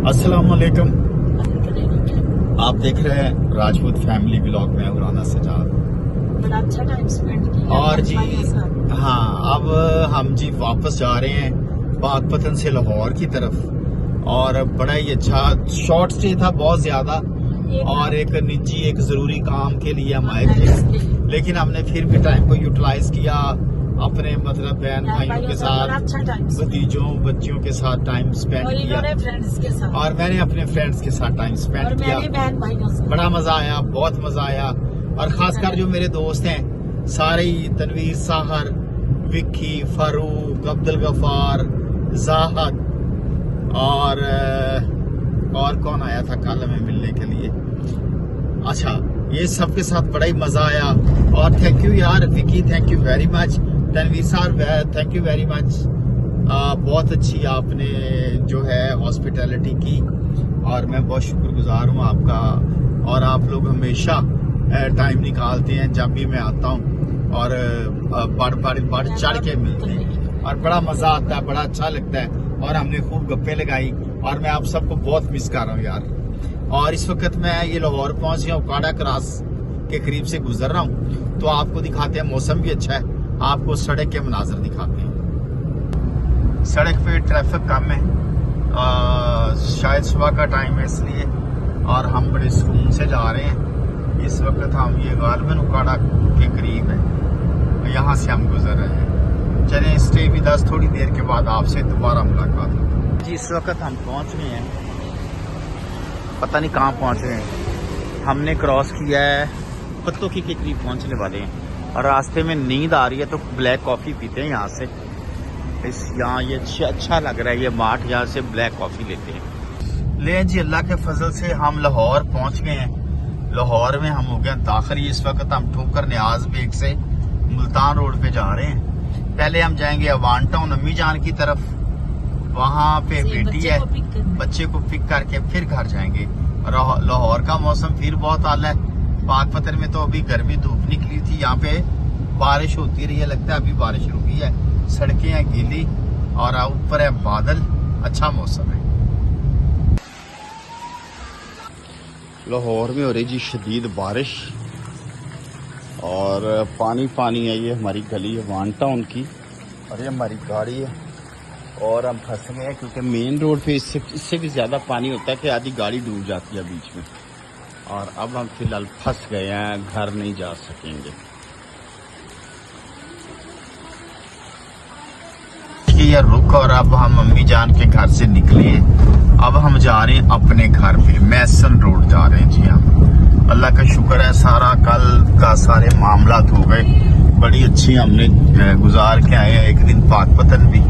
अस्सलाम वालेकुम। आप देख रहे हैं राजपूत फैमिली ब्लॉग में उराना सजाद। बड़ा अच्छा टाइम स्पेंड किया और जी हाँ, अब हम जी वापस जा रहे हैं पाकपतन से लाहौर की तरफ। और बड़ा ही अच्छा शॉर्ट स्टे था, बहुत ज्यादा, और एक निजी एक जरूरी काम के लिए हम आए थे, लेकिन हमने फिर भी टाइम को यूटिलाइज किया अपने मतलब बहन भाइयों के साथ, भतीजों बच्चियों के साथ टाइम स्पेंड किया, फ्रेंड्स के साथ, और मैंने अपने फ्रेंड्स के साथ टाइम स्पेंड किया। बहन भाइयों से बड़ा मजा आया, बहुत मजा आया। और खासकर जो मेरे दोस्त हैं सारे ही, तनवीर, साहर, विक्की, फारूक, अब्दुल गफार, जाहद, और कौन आया था कल हमें मिलने के लिए। अच्छा, ये सबके साथ बड़ा ही मजा आया। और थैंक यू यार Vicky, thank you very much. Tanveer साहब, थैंक यू वेरी मच। बहुत अच्छी आपने जो है हॉस्पिटैलिटी की, और मैं बहुत शुक्रगुजार हूँ आपका। और आप लोग हमेशा टाइम निकालते हैं जब भी मैं आता हूँ, और बढ़ चढ़ के मिलते हैं, और बड़ा मजा आता है, बड़ा अच्छा लगता है। और हमने खूब गप्पे लगाई, और मैं आप सबको बहुत मिस कर रहा हूँ यार। और इस वक्त मैं ये लाहौर पहुंच गया हूँ, काड़ा क्रॉस के करीब से गुजर रहा हूँ, तो आपको दिखाते हैं। मौसम भी अच्छा है, आपको सड़क के मनाजर दिखाते हैं। सड़क पे ट्रैफिक कम है, शायद सुबह का टाइम है इसलिए, और हम बड़े सुकून से जा रहे हैं। इस वक्त हम ये गालबन उकाड़ा के करीब है, यहाँ से हम गुजर रहे हैं। चलें, स्टे विद अस, थोड़ी देर के बाद आपसे दोबारा मुलाकात होगी जी। इस वक्त हम पहुँच गए हैं, पता नहीं कहाँ पहुँच गए हैं। हमने क्रॉस किया है पत्तों की के करीब पहुँचने वाले हैं, और रास्ते में नींद आ रही है तो ब्लैक कॉफ़ी पीते हैं यहाँ से। यहाँ ये अच्छा लग रहा है, ये मार्ट, यहाँ से ब्लैक कॉफ़ी लेते हैं। ले जी, अल्लाह के फजल से हम लाहौर पहुँच गए हैं। लाहौर में हम हो गए दाखिल। इस वक्त हम ठोकर न्याज बेग से मुल्तान रोड पे जा रहे हैं। पहले हम जाएंगे अवान टाउन अम्मी जान की तरफ, वहाँ पे बेटी है, बच्चे को पिक करके फिर घर जाएंगे। लाहौर का मौसम फिर बहुत आला है। पाकपतन में तो अभी गर्मी धूप निकली थी, यहाँ पे बारिश होती रही है, लगता है अभी बारिश रुकी है। सड़कें हैं गीली, और ऊपर है बादल, अच्छा मौसम है। लाहौर में हो रही जी शदीद बारिश, और पानी पानी है। ये हमारी गली है वान टाउन की, और ये हमारी गाड़ी है, और हम फंस गए हैं क्योंकि मेन रोड पे इससे भी ज़्यादा पानी होता है कि आधी गाड़ी डूब जाती है बीच में। और अब हम फिलहाल फंस गए हैं, घर नहीं जा सकेंगे। ये रुक, और अब हम मम्मी जान के घर से निकले। अब हम जा रहे हैं अपने घर पे, मैसन रोड जा रहे हैं जी हम। अल्लाह का शुक्र है, सारा कल का सारे मामलात हो गए, बड़ी अच्छी हमने गुजार के आए हैं एक दिन पाकपतन भी।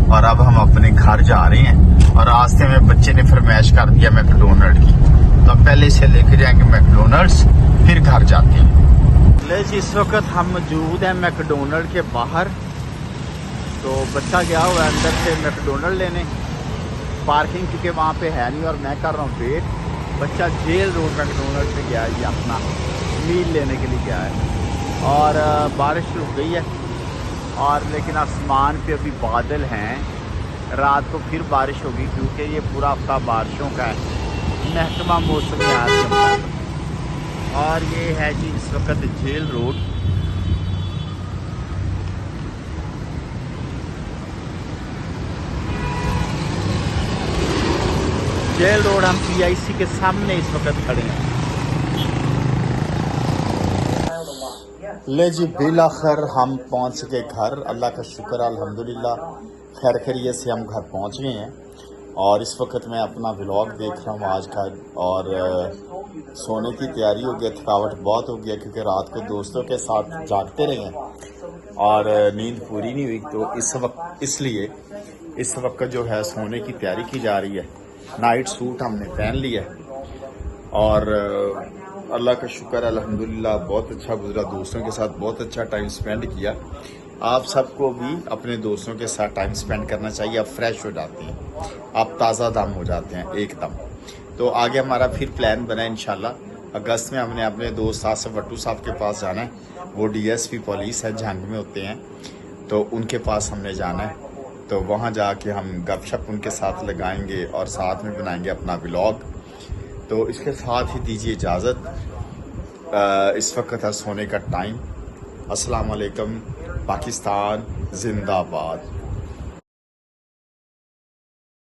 और अब हम अपने घर जा रहे हैं, और रास्ते में बच्चे ने फरमाइश कर दिया मैकडोनल्ड की, तो पहले से लेके जाएंगे मैकडोनल्ड्स, फिर घर जाते हैं। ले जी, इस वक्त हम मौजूद हैं मैकडोनल्ड के बाहर। तो बच्चा गया हुआ है अंदर से मैकडोनल्ड लेने, पार्किंग क्योंकि वहाँ पे है नहीं, और मैं कर रहा हूँ वेट। बच्चा जेल रोड मैकडोनल्ड पे गया है, ये अपना मील लेने के लिए गया है। और बारिश रुक गई है, और लेकिन आसमान पे अभी बादल हैं। रात को फिर बारिश होगी, क्योंकि ये पूरा हफ्ता बारिशों का है, महकमा मौसमियात के मुताबिक। और ये है जी इस वक्त जेल रोड। जेल रोड, हम PIC के सामने इस वक्त खड़े हैं। ले जी, बिलाखिर हम पहुंच गए घर, अल्लाह का शुक्र, अल्हम्दुलिल्लाह खैर खैरियत से हम घर पहुंच गए हैं। और इस वक्त मैं अपना व्लॉग देख रहा हूँ आज का, और सोने की तैयारी हो गई। थकावट बहुत हो गया क्योंकि रात को दोस्तों के साथ जागते रहे हैं, और नींद पूरी नहीं हुई, तो इसलिए इस वक्त जो है सोने की तैयारी की जा रही है। नाइट सूट हमने पहन लिया है, और अल्लाह का शुक्र अल्हम्दुलिल्लाह बहुत अच्छा गुजरा, दोस्तों के साथ बहुत अच्छा टाइम स्पेंड किया। आप सबको भी अपने दोस्तों के साथ टाइम स्पेंड करना चाहिए। आप फ्रेश हो जाते हैं, आप ताज़ा दम हो जाते हैं एकदम। तो आगे हमारा फिर प्लान बना है इंशाल्लाह। अगस्त में हमने अपने दोस्त आसिफ वट्टू साहब के पास जाना है, वो DSP पुलिस है, जंग में होते हैं, तो उनके पास हमने जाना है। तो वहाँ जाके हम गपशप उनके साथ लगाएंगे और साथ में बनाएंगे अपना व्लॉग। तो इसके साथ ही दीजिए इजाज़त, इस वक्त है सोने का टाइम। अस्सलाम वालेकुम, पाकिस्तान जिंदाबाद।